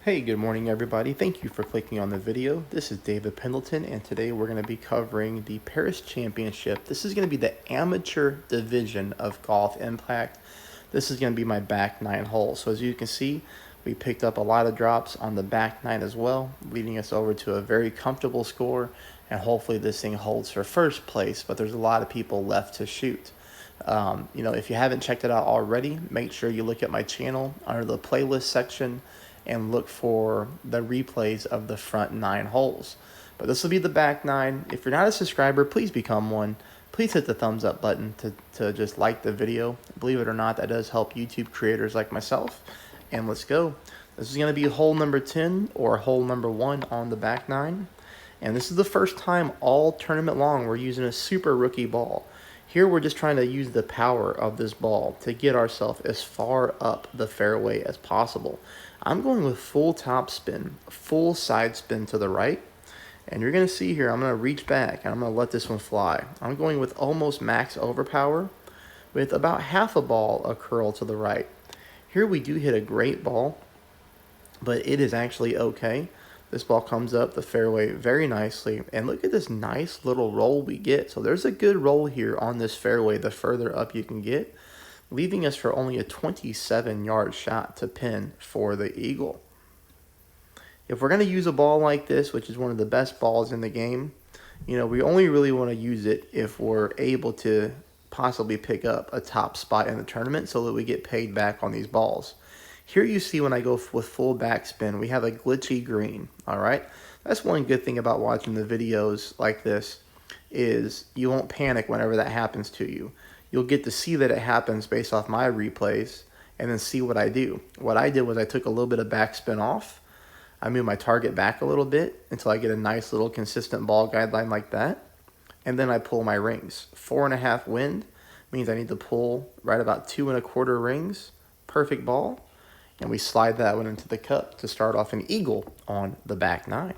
Hey, good morning everybody. Thank you for clicking on the video. This is David Pendleton and today we're going to be covering the Paris Championship. This is going to be the amateur division of Golf Impact. This is going to be my back 9 hole. So as you can see, we picked up a lot of drops on the back 9 as well, leading us over to a very comfortable score, and hopefully this thing holds for first place, but there's a lot of people left to shoot. If you haven't checked it out already, make sure you look at my channel under the playlist section and look for the replays of the front 9 holes. But this will be the back 9. If you're not a subscriber, please become one. Please hit the thumbs up button to just like the video. Believe it or not, that does help YouTube creators like myself. And let's go. This is going to be hole number 10 or hole number 1 on the back 9. And this is the first time all tournament long we're using a super rookie ball. Here we're just trying to use the power of this ball to get ourselves as far up the fairway as possible. I'm going with full top spin, full side spin to the right. And you're going to see here, I'm going to reach back and I'm going to let this one fly. I'm going with almost max overpower with about half a ball a curl to the right. Here we do hit a great ball, but it is actually okay. This ball comes up the fairway very nicely, and look at this nice little roll we get. So there's a good roll here on this fairway the further up you can get, leaving us for only a 27-yard shot to pin for the eagle. If we're going to use a ball like this, which is one of the best balls in the game, we only really want to use it if we're able to possibly pick up a top spot in the tournament so that we get paid back on these balls. Here you see when I go with full backspin, we have a glitchy green, all right? That's one good thing about watching the videos like this is you won't panic whenever that happens to you. You'll get to see that it happens based off my replays and then see what I do. What I did was I took a little bit of backspin off. I moved my target back a little bit until I get a nice little consistent ball guideline like that. And then I pull my rings. 4.5 wind means I need to pull right about 2 1/4 rings. Perfect ball. And we slide that one into the cup to start off an eagle on the back 9.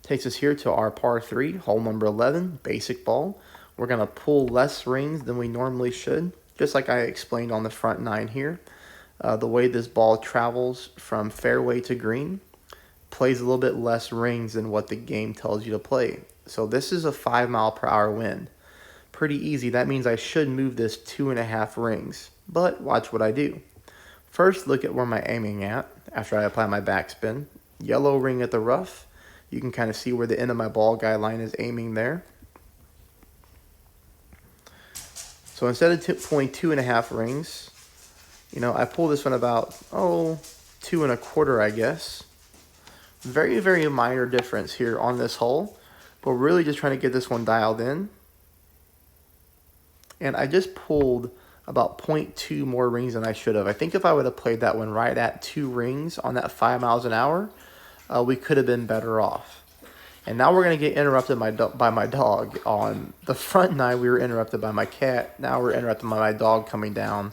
Takes us here to our par 3, hole number 11, basic ball. We're going to pull less rings than we normally should, just like I explained on the front 9 here. The way this ball travels from fairway to green plays a little bit less rings than what the game tells you to play. So this is a 5 mile/hour wind. Pretty easy. That means I should move this 2.5 rings. But watch what I do. First, look at where I'm aiming at after I apply my backspin. Yellow ring at the rough. You can kind of see where the end of my ball guideline is aiming there. So instead of pulling 2.5 rings, I pull this one about, 2 1/4, I guess. Very, very minor difference here on this hole. But we're really just trying to get this one dialed in. And I just pulled about 0.2 more rings than I should have. I think if I would have played that one right at 2 rings on that 5 miles an hour, we could have been better off. And now we're going to get interrupted by my dog. On the front 9, we were interrupted by my cat. Now we're interrupted by my dog coming down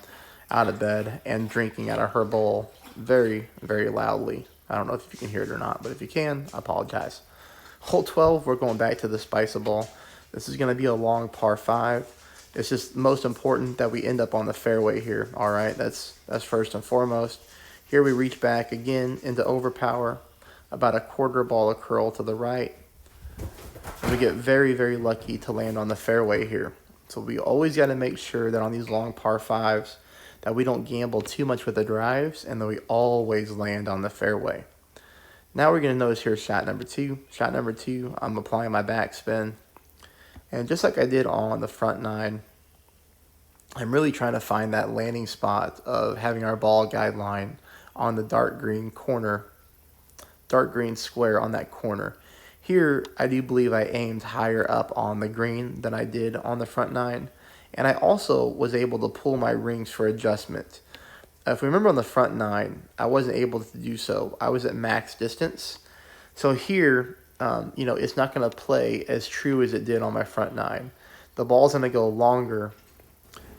out of bed and drinking out of her bowl very, very loudly. I don't know if you can hear it or not, but if you can, I apologize. Hole 12, we're going back to the SPICA ball. This is going to be a long par 5. It's just most important that we end up on the fairway here. All right, that's first and foremost. Here we reach back again into overpower, about a 1/4 ball a curl to the right. And we get very, very lucky to land on the fairway here. So we always got to make sure that on these long par 5s that we don't gamble too much with the drives and that we always land on the fairway. Now we're going to notice here shot number 2. Shot number 2, I'm applying my backspin. And just like I did on the front 9, I'm really trying to find that landing spot of having our ball guideline on the dark green corner, dark green square on that corner. Here, I do believe I aimed higher up on the green than I did on the front 9. And I also was able to pull my rings for adjustment. If we remember on the front 9, I wasn't able to do so. I was at max distance. So here, it's not going to play as true as it did on my front 9. The ball's going to go longer,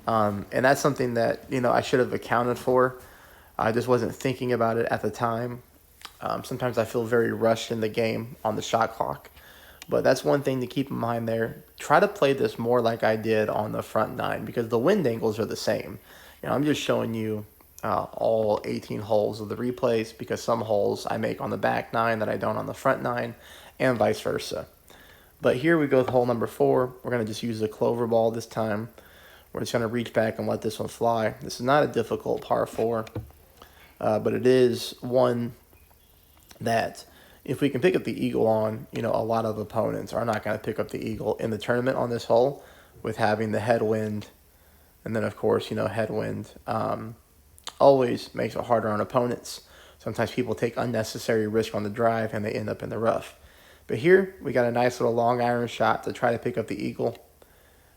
and that's something that, I should have accounted for. I just wasn't thinking about it at the time. Sometimes I feel very rushed in the game on the shot clock, but that's one thing to keep in mind there. Try to play this more like I did on the front 9 because the wind angles are the same. I'm just showing you all 18 holes of the replays, because some holes I make on the back 9 that I don't on the front 9, and vice versa. But here we go with hole number 4. We're going to just use the clover ball this time. We're just going to reach back and let this one fly. This is not a difficult par 4, but it is one that if we can pick up the eagle on, a lot of opponents are not going to pick up the eagle in the tournament on this hole, with having the headwind. And then, of course, headwind always makes it harder on opponents. Sometimes people take unnecessary risk on the drive and they end up in the rough. But here, we got a nice little long iron shot to try to pick up the eagle.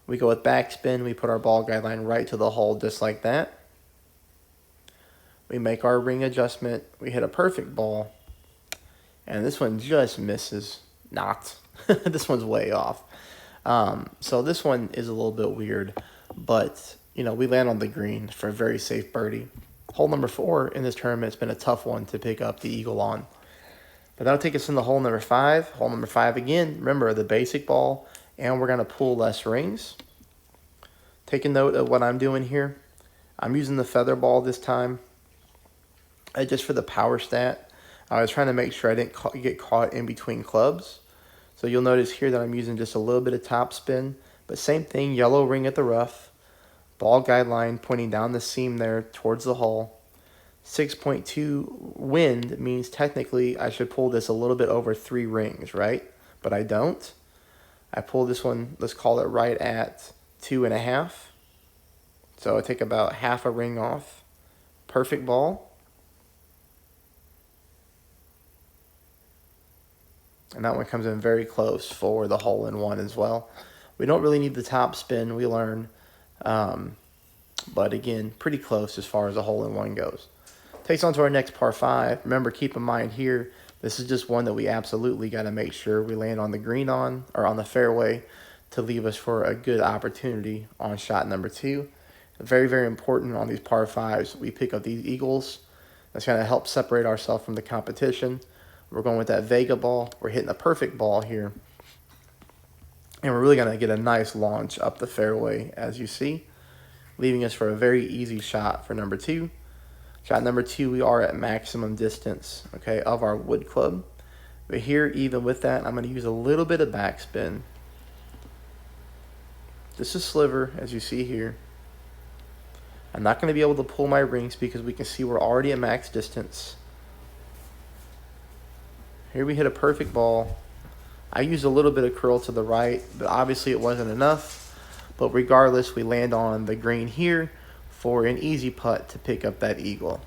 We go with backspin. We put our ball guideline right to the hole just like that. We make our ring adjustment. We hit a perfect ball. And this one just misses. Not. This one's way off. So this one is a little bit weird. But, we land on the green for a very safe birdie. Hole number 4 in this tournament has been a tough one to pick up the eagle on. But that'll take us into hole number 5. Hole number 5 again. Remember, the basic ball. And we're going to pull less rings. Take a note of what I'm doing here. I'm using the feather ball this time. Just for the power stat. I was trying to make sure I didn't get caught in between clubs. So you'll notice here that I'm using just a little bit of top spin. But same thing, yellow ring at the rough. Ball guideline pointing down the seam there towards the hole. 6.2 wind means technically I should pull this a little bit over 3 rings, right? But I don't. I pull this one, let's call it right at 2.5. So I take about half a ring off. Perfect ball. And that one comes in very close for the hole-in-one as well. We don't really need the top spin, we learn. But again, pretty close as far as a hole-in-one goes. Takes on to our next par 5. Remember, keep in mind here, this is just one that we absolutely got to make sure we land on the green on, or on the fairway, to leave us for a good opportunity on shot number 2. Very, very important on these par 5s. We pick up these eagles. That's going to help separate ourselves from the competition. We're going with that VEGA ball. We're hitting a perfect ball here. And we're really going to get a nice launch up the fairway, as you see, leaving us for a very easy shot for number 2. Shot number 2, we are at maximum distance, okay, of our wood club. But here, even with that, I'm going to use a little bit of backspin. Just a sliver, as you see here. I'm not going to be able to pull my rings because we can see we're already at max distance. Here we hit a perfect ball. I used a little bit of curl to the right, but obviously it wasn't enough. But regardless, we land on the green here for an easy putt to pick up that eagle.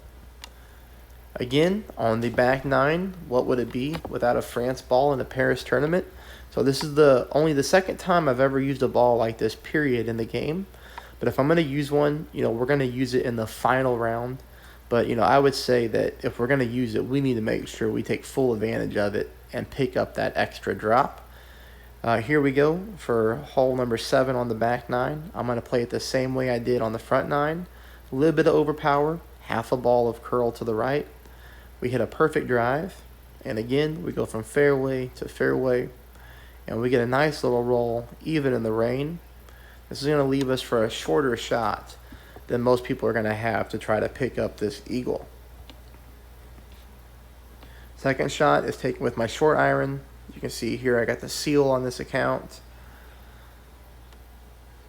Again, on the back 9, what would it be without a France ball in a Paris tournament? So this is only the second time I've ever used a ball like this, period, in the game. But if I'm going to use one, we're going to use it in the final round. But, I would say that if we're going to use it, we need to make sure we take full advantage of it and pick up that extra drop. Here we go for hole number 7 on the back 9. I'm going to play it the same way I did on the front 9. A little bit of overpower, half a ball of curl to the right. We hit a perfect drive. And again, we go from fairway to fairway. And we get a nice little roll, even in the rain. This is going to leave us for a shorter shot than most people are going to have to try to pick up this eagle. Second shot is taken with my short iron. You can see here I got the seal on this account.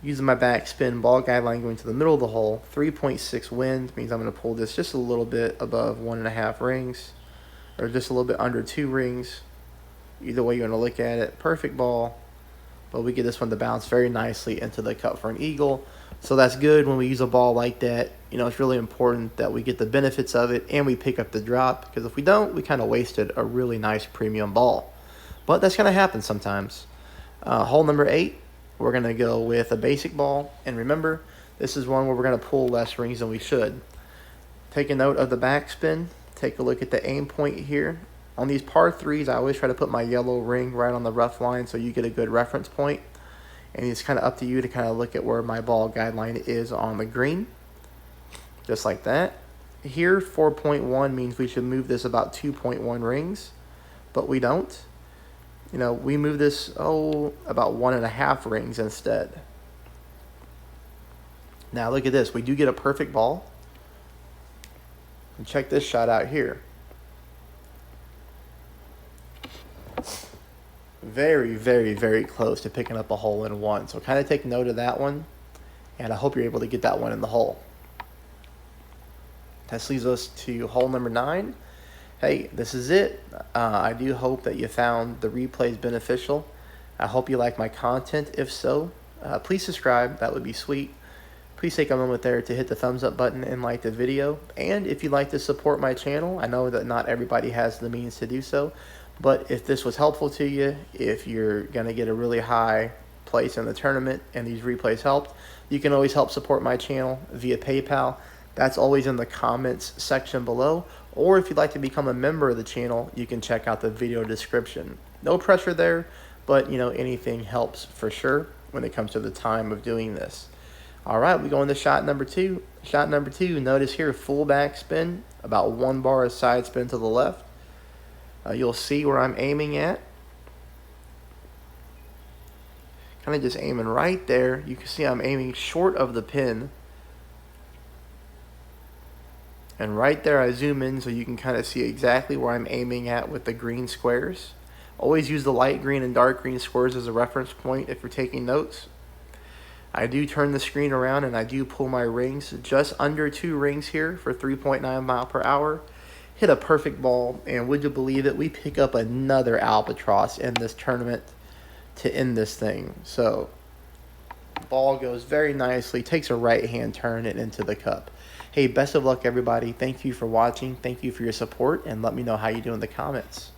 Using my backspin, ball guideline going to the middle of the hole. 3.6 wind means I'm going to pull this just a little bit above 1.5 rings, or just a little bit under 2 rings. Either way you want to look at it. Perfect ball. But we get this one to bounce very nicely into the cup for an eagle. So that's good when we use a ball like that. It's really important that we get the benefits of it and we pick up the drop. Because if we don't, we kind of wasted a really nice premium ball. But that's going to happen sometimes. Hole number 8, we're going to go with a basic ball. And remember, this is one where we're going to pull less rings than we should. Take a note of the backspin. Take a look at the aim point here. On these par 3s, I always try to put my yellow ring right on the rough line so you get a good reference point. And it's kind of up to you to kind of look at where my ball guideline is on the green. Just like that. Here, 4.1 means we should move this about 2.1 rings. But we don't. We move this, about 1.5 rings instead. Now look at this. We do get a perfect ball. And check this shot out here. Very, very, very close to picking up a hole-in-one. So kind of take note of that one, and I hope you're able to get that one in the hole. This leads us to hole number 9. Hey, this is it. I do hope that you found the replays beneficial. I hope you like my content. If so, please subscribe. That would be sweet. Please take a moment there to hit the thumbs up button and like the video. And if you'd like to support my channel, I know that not everybody has the means to do so, but if this was helpful to you, if you're going to get a really high place in the tournament and these replays helped, you can always help support my channel via PayPal. That's always in the comments section below. Or if you'd like to become a member of the channel, you can check out the video description. No pressure there, but you know, anything helps for sure when it comes to the time of doing this. All right, we go into shot number 2. Shot number 2, notice here, full back spin, about 1 bar of side spin to the left. You'll see where I'm aiming at. Kind of just aiming right there. You can see I'm aiming short of the pin. And right there I zoom in so you can kind of see exactly where I'm aiming at with the green squares. Always use the light green and dark green squares as a reference point if you're taking notes. I do turn the screen around and I do pull my rings just under 2 rings here for 3.9 mile per hour. Hit a perfect ball, and would you believe it, we pick up another albatross in this tournament to end this thing. So ball goes very nicely, takes a right hand turn and into the cup. Hey, best of luck everybody. Thank you for watching. Thank you for your support, and let me know how you do in the comments.